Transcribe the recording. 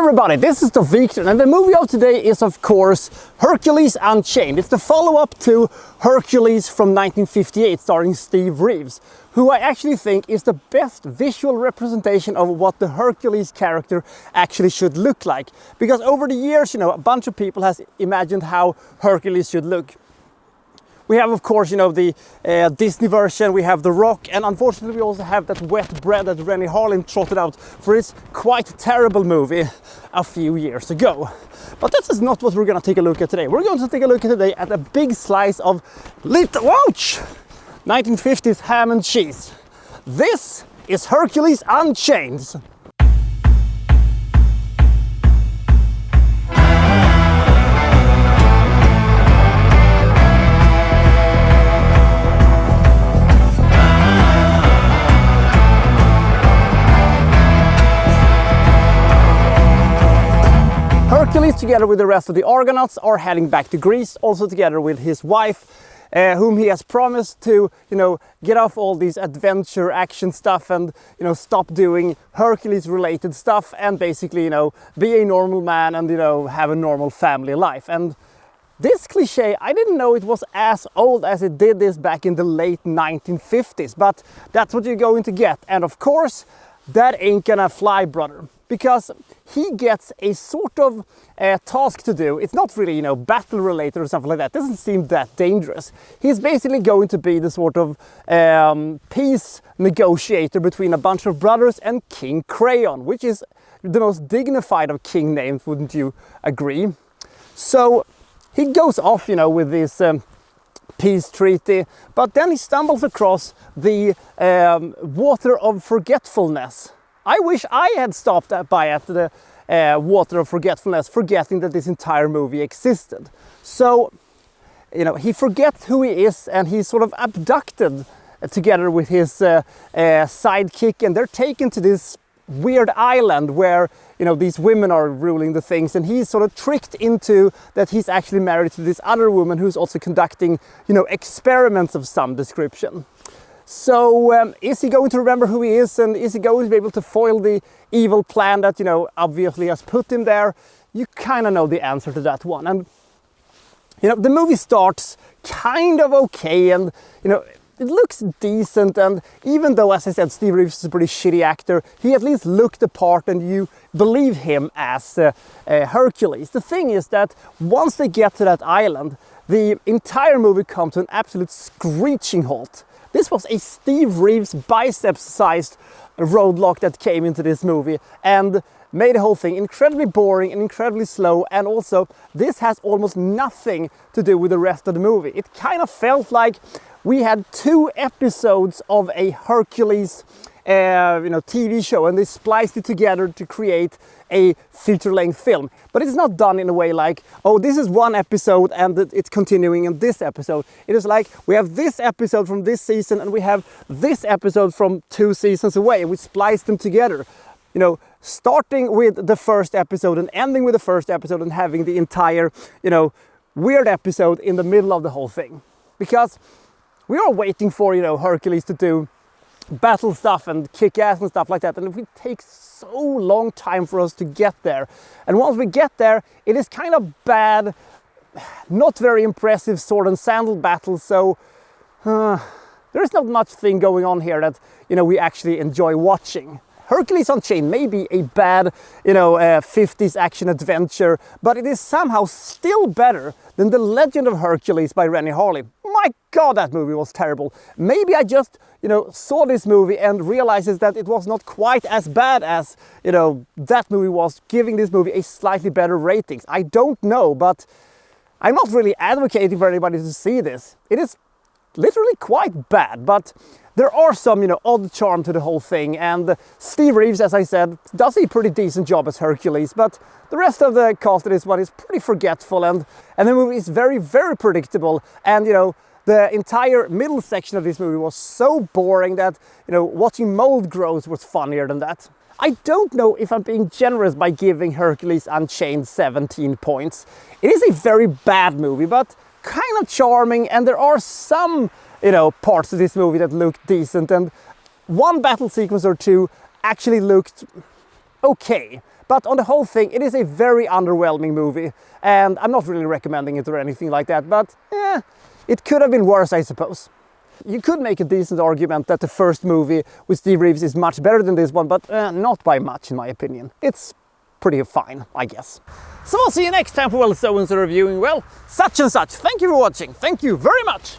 everybody, this is the Wikstrand, and the movie of today is of course Hercules Unchained. It's the follow-up to Hercules from 1958 starring Steve Reeves, who I actually think is the best visual representation of what the Hercules character actually should look like. Because over the years, a bunch of people has imagined how Hercules should look. We have, of course, the Disney version, we have The Rock, and unfortunately we also have that wet bread that Rennie Harlin trotted out for his quite terrible movie a few years ago. But this is not what we're going to take a look at today. We're going to take a look at today at a big slice of 1950s ham and cheese. This is Hercules Unchained. Hercules, together with the rest of the Argonauts, are heading back to Greece, also together with his wife, whom he has promised to, get off all these adventure action stuff and, stop doing Hercules-related stuff and basically, be a normal man and, have a normal family life. And this cliche, I didn't know it was as old as it did this back in the late 1950s, but that's what you're going to get. And of course, that ain't gonna fly, brother. Because he gets a sort of task to do. It's not really, battle related or something like that. It doesn't seem that dangerous. He's basically going to be the sort of peace negotiator between a bunch of brothers and King Crayon, which is the most dignified of king names, wouldn't you agree? So he goes off, with this peace treaty, but then he stumbles across the water of forgetfulness. I wish I had stopped by at the water of forgetfulness, forgetting that this entire movie existed. So, he forgets who he is and he's sort of abducted together with his sidekick, and they're taken to this weird island where, these women are ruling the things, and he's sort of tricked into that he's actually married to this other woman who's also conducting, experiments of some description. So is he going to remember who he is, and is he going to be able to foil the evil plan that, obviously has put him there? You kind of know the answer to that one. And, the movie starts kind of okay, and, it looks decent, and even though, as I said, Steve Reeves is a pretty shitty actor, he at least looked the part and you believe him as Hercules. The thing is that once they get to that island, the entire movie comes to an absolute screeching halt. This was a Steve Reeves biceps-sized roadblock that came into this movie and made the whole thing incredibly boring and incredibly slow, and also this has almost nothing to do with the rest of the movie. It kind of felt like we had 2 episodes of a Hercules TV show, and they spliced it together to create a feature-length film. But it's not done in a way like, oh, this is one episode and it's continuing in this episode. It is like, we have this episode from this season and we have this episode from 2 seasons away, and we splice them together. Starting with the first episode and ending with the first episode, and having the entire, weird episode in the middle of the whole thing. Because we are waiting for, Hercules to do battle stuff and kick ass and stuff like that, and it takes so long time for us to get there. And once we get there, it is kind of bad, not very impressive sword and sandal battles, so there's not much thing going on here that we actually enjoy watching. Hercules Unchained may be a bad 50s action adventure, but it is somehow still better than The Legend of Hercules by Rennie Harlin. My god, that movie was terrible. Maybe I just saw this movie and realizes that it was not quite as bad as that movie was, giving this movie a slightly better ratings. I don't know, but I'm not really advocating for anybody to see this. It is literally quite bad, but there are some, odd charm to the whole thing, and Steve Reeves, as I said, does a pretty decent job as Hercules, but the rest of the cast of this one is pretty forgetful, and the movie is very, very predictable, and, the entire middle section of this movie was so boring that, watching mold growth was funnier than that. I don't know if I'm being generous by giving Hercules Unchained 17 points. It is a very bad movie, but kind of charming, and there are some parts of this movie that look decent, and one battle sequence or two actually looked okay. But on the whole thing, it is a very underwhelming movie, and I'm not really recommending it or anything like that, but it could have been worse, I suppose. You could make a decent argument that the first movie with Steve Reeves is much better than this one, but not by much in my opinion. It's pretty fine, I guess. So I'll see you next time for, well, so-and-so reviewing, well, such and such. Thank you for watching. Thank you very much.